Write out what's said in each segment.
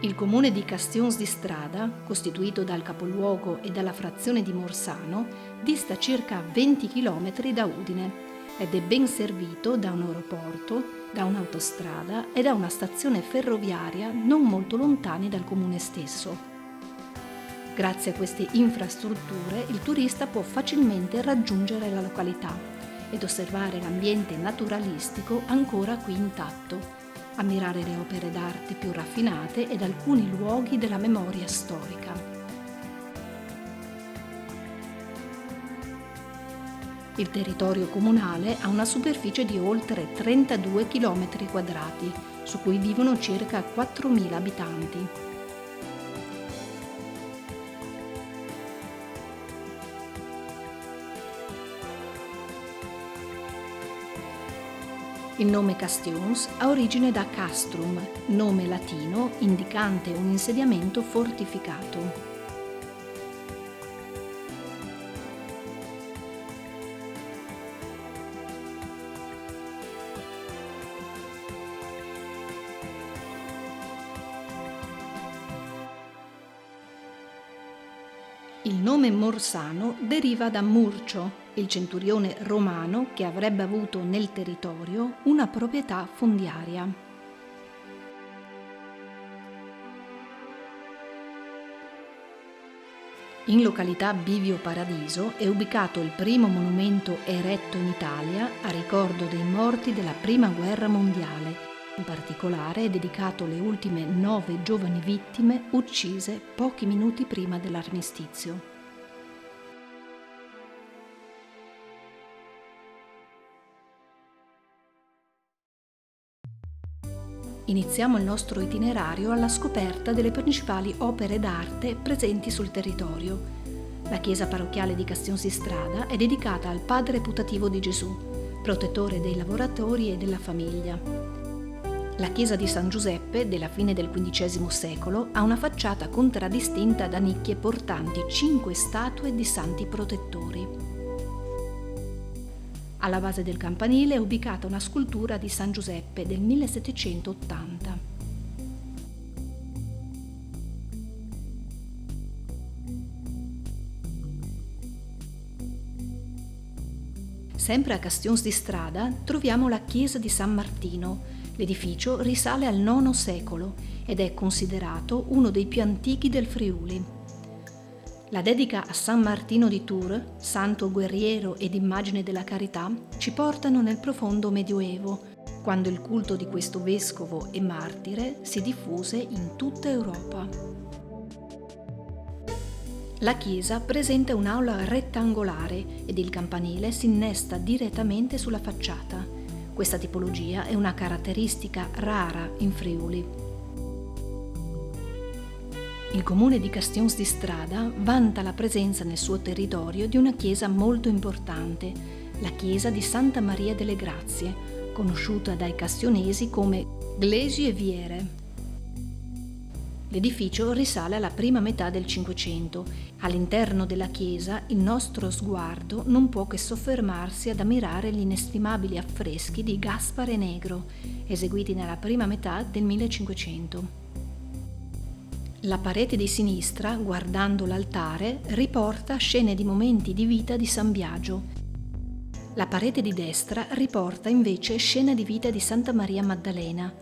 Il comune di Castions di Strada, costituito dal capoluogo e dalla frazione di Morsano, dista circa 20 km da Udine ed è ben servito da un aeroporto, da un'autostrada e da una stazione ferroviaria non molto lontani dal comune stesso. Grazie a queste infrastrutture il turista può facilmente raggiungere la località ed osservare l'ambiente naturalistico ancora qui intatto, ammirare le opere d'arte più raffinate ed alcuni luoghi della memoria storica. Il territorio comunale ha una superficie di oltre 32 km², su cui vivono circa 4.000 abitanti. Il nome Castions ha origine da castrum, nome latino indicante un insediamento fortificato. Il nome Morsano deriva da Murcio, il centurione romano che avrebbe avuto nel territorio una proprietà fondiaria. In località Bivio Paradiso è ubicato il primo monumento eretto in Italia a ricordo dei morti della Prima Guerra Mondiale. In particolare è dedicato alle ultime 9 giovani vittime uccise pochi minuti prima dell'armistizio. Iniziamo il nostro itinerario alla scoperta delle principali opere d'arte presenti sul territorio. La chiesa parrocchiale di Castions di Strada è dedicata al Padre putativo di Gesù, protettore dei lavoratori e della famiglia. La chiesa di San Giuseppe, della fine del XV secolo, ha una facciata contraddistinta da nicchie portanti 5 statue di santi protettori. Alla base del campanile è ubicata una scultura di San Giuseppe del 1780. Sempre a Castions di Strada troviamo la chiesa di San Martino. L'edificio risale al IX secolo ed è considerato uno dei più antichi del Friuli. La dedica a San Martino di Tours, santo guerriero ed immagine della carità, ci portano nel profondo Medioevo, quando il culto di questo vescovo e martire si diffuse in tutta Europa. La chiesa presenta un'aula rettangolare ed il campanile si innesta direttamente sulla facciata. Questa tipologia è una caratteristica rara in Friuli. Il comune di Castions di Strada vanta la presenza nel suo territorio di una chiesa molto importante, la chiesa di Santa Maria delle Grazie, conosciuta dai castionesi come Glesio e Viere. L'edificio risale alla prima metà del Cinquecento. All'interno della chiesa il nostro sguardo non può che soffermarsi ad ammirare gli inestimabili affreschi di Gaspare Negro, eseguiti nella prima metà del 1500. La parete di sinistra, guardando l'altare, riporta scene di momenti di vita di San Biagio. La parete di destra riporta invece scene di vita di Santa Maria Maddalena.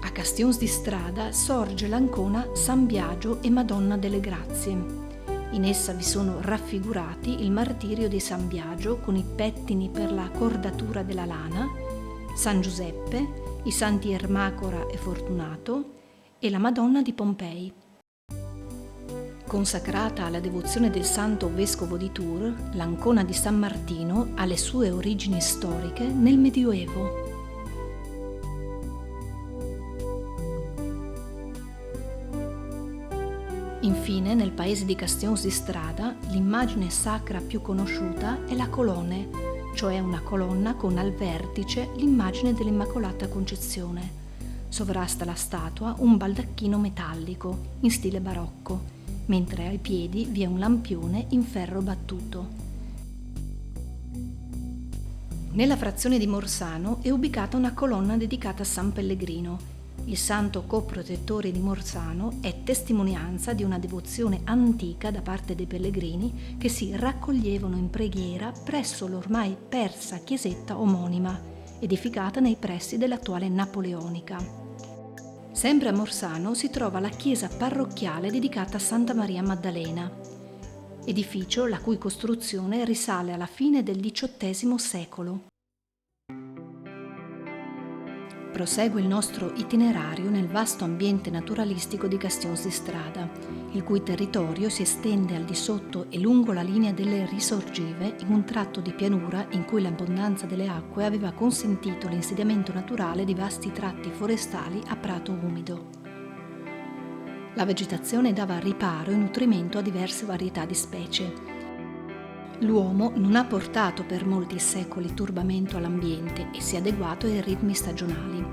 A Castions di Strada sorge l'ancona San Biagio e Madonna delle Grazie. In essa vi sono raffigurati il martirio di San Biagio con i pettini per la cordatura della lana, San Giuseppe, i santi Ermacora e Fortunato e la Madonna di Pompei. Consacrata alla devozione del santo vescovo di Tours, l'Ancona di San Martino ha le sue origini storiche nel Medioevo. Infine, nel paese di Castions di Strada, l'immagine sacra più conosciuta è la colonne, cioè una colonna con al vertice l'immagine dell'Immacolata Concezione. Sovrasta la statua un baldacchino metallico in stile barocco, mentre ai piedi vi è un lampione in ferro battuto. Nella frazione di Morsano è ubicata una colonna dedicata a San Pellegrino. Il santo coprotettore di Morsano è testimonianza di una devozione antica da parte dei pellegrini che si raccoglievano in preghiera presso l'ormai persa chiesetta omonima, edificata nei pressi dell'attuale Napoleonica. Sempre a Morsano si trova la chiesa parrocchiale dedicata a Santa Maria Maddalena, edificio la cui costruzione risale alla fine del XVIII secolo. Prosegue il nostro itinerario nel vasto ambiente naturalistico di Castions di Strada, il cui territorio si estende al di sotto e lungo la linea delle risorgive in un tratto di pianura in cui l'abbondanza delle acque aveva consentito l'insediamento naturale di vasti tratti forestali a prato umido. La vegetazione dava riparo e nutrimento a diverse varietà di specie. L'uomo non ha portato per molti secoli turbamento all'ambiente e si è adeguato ai ritmi stagionali.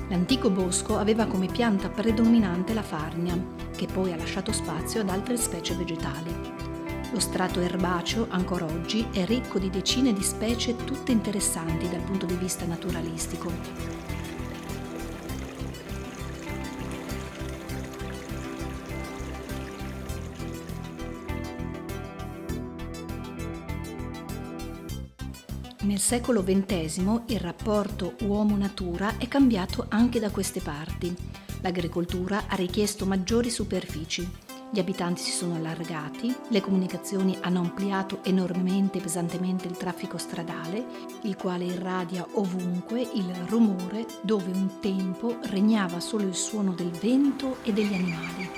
L'antico bosco aveva come pianta predominante la farnia, che poi ha lasciato spazio ad altre specie vegetali. Lo strato erbaceo, ancora oggi, è ricco di decine di specie tutte interessanti dal punto di vista naturalistico. Nel secolo XX il rapporto uomo-natura è cambiato anche da queste parti. L'agricoltura ha richiesto maggiori superfici, gli abitanti si sono allargati, le comunicazioni hanno ampliato enormemente e pesantemente il traffico stradale, il quale irradia ovunque il rumore dove un tempo regnava solo il suono del vento e degli animali.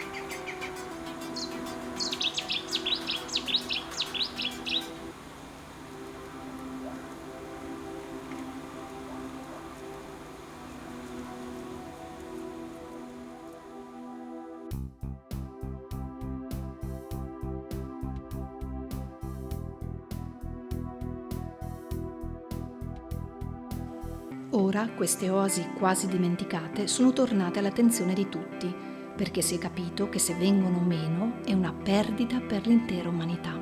Ora queste oasi quasi dimenticate sono tornate all'attenzione di tutti, perché si è capito che se vengono meno è una perdita per l'intera umanità.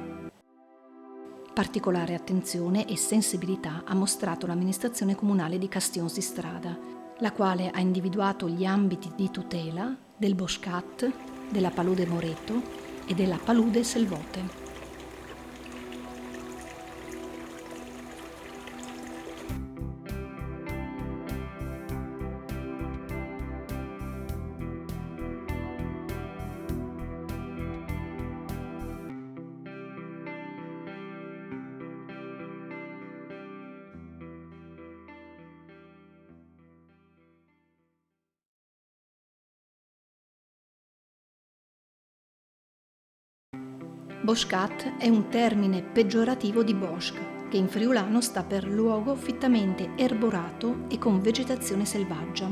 Particolare attenzione e sensibilità ha mostrato l'amministrazione comunale di Castions di Strada, la quale ha individuato gli ambiti di tutela del Boscat, della Palude Moreto e della Palude Selvote. Boscat è un termine peggiorativo di bosc, che in friulano sta per luogo fittamente erborato e con vegetazione selvaggia.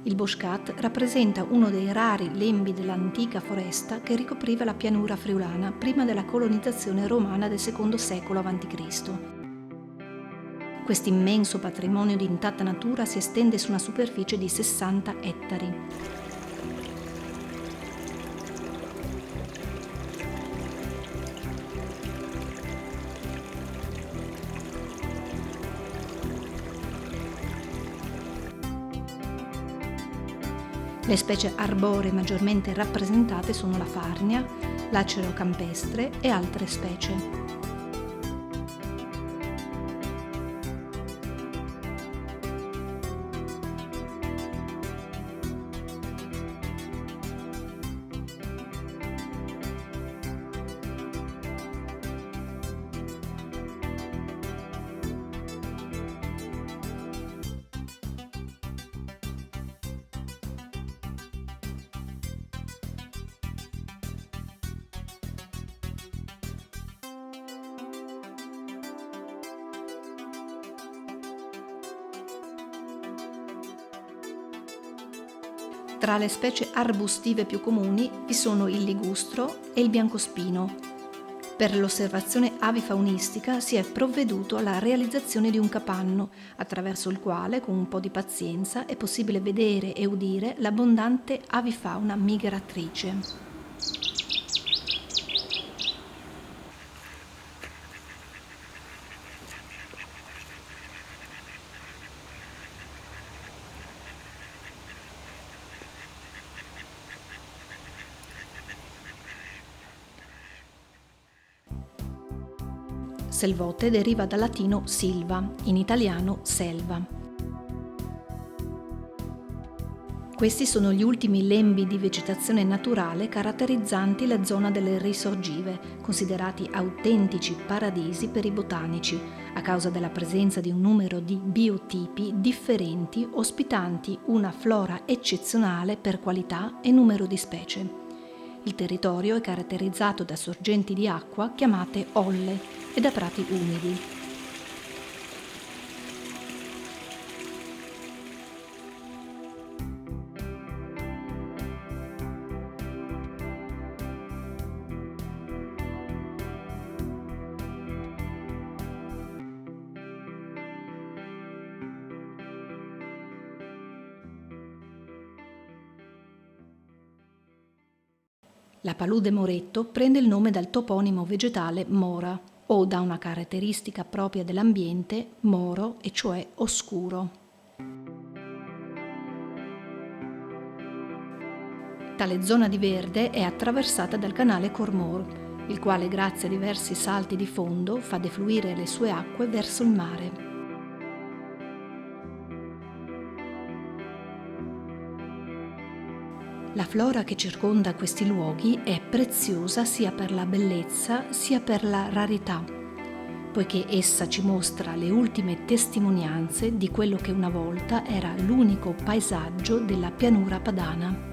Il Boscat rappresenta uno dei rari lembi dell'antica foresta che ricopriva la pianura friulana prima della colonizzazione romana del secondo secolo a.C. Questo immenso patrimonio di intatta natura si estende su una superficie di 60 ettari. Le specie arboree maggiormente rappresentate sono la farnia, l'acero campestre e altre specie. Tra le specie arbustive più comuni vi sono il ligustro e il biancospino. Per l'osservazione avifaunistica si è provveduto alla realizzazione di un capanno, attraverso il quale, con un po' di pazienza, è possibile vedere e udire l'abbondante avifauna migratrice. Selvote deriva dal latino silva, in italiano selva. Questi sono gli ultimi lembi di vegetazione naturale caratterizzanti la zona delle risorgive, considerati autentici paradisi per i botanici, a causa della presenza di un numero di biotipi differenti ospitanti una flora eccezionale per qualità e numero di specie. Il territorio è caratterizzato da sorgenti di acqua chiamate olle e da prati umidi. La palude moretto prende il nome dal toponimo vegetale mora o da una caratteristica propria dell'ambiente moro, e cioè oscuro. Tale zona di verde è attraversata dal canale Cormor, il quale grazie a diversi salti di fondo fa defluire le sue acque verso il mare. La flora che circonda questi luoghi è preziosa sia per la bellezza sia per la rarità, poiché essa ci mostra le ultime testimonianze di quello che una volta era l'unico paesaggio della pianura padana.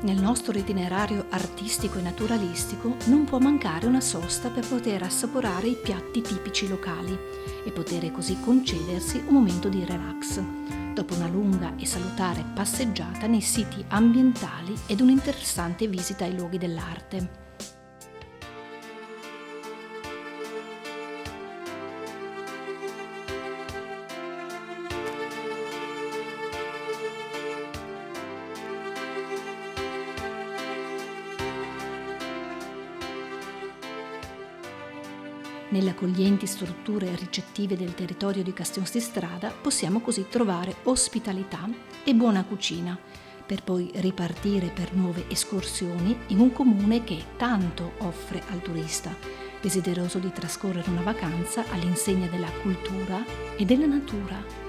Nel nostro itinerario artistico e naturalistico non può mancare una sosta per poter assaporare i piatti tipici locali e poter così concedersi un momento di relax, dopo una lunga e salutare passeggiata nei siti ambientali ed un'interessante visita ai luoghi dell'arte. Nelle accoglienti strutture ricettive del territorio di Castione di Strada possiamo così trovare ospitalità e buona cucina, per poi ripartire per nuove escursioni in un comune che tanto offre al turista, desideroso di trascorrere una vacanza all'insegna della cultura e della natura.